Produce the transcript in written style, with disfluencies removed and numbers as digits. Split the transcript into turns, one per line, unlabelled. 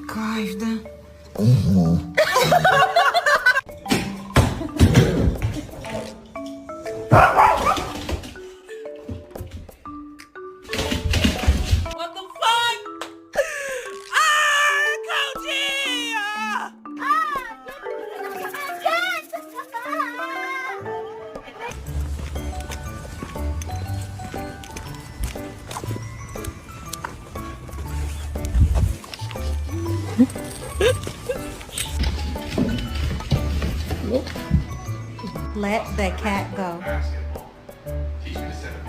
Кайф, да?
What the fuck? Ah, Coachy!
Let the cat go.
Basketball. Teach me to set a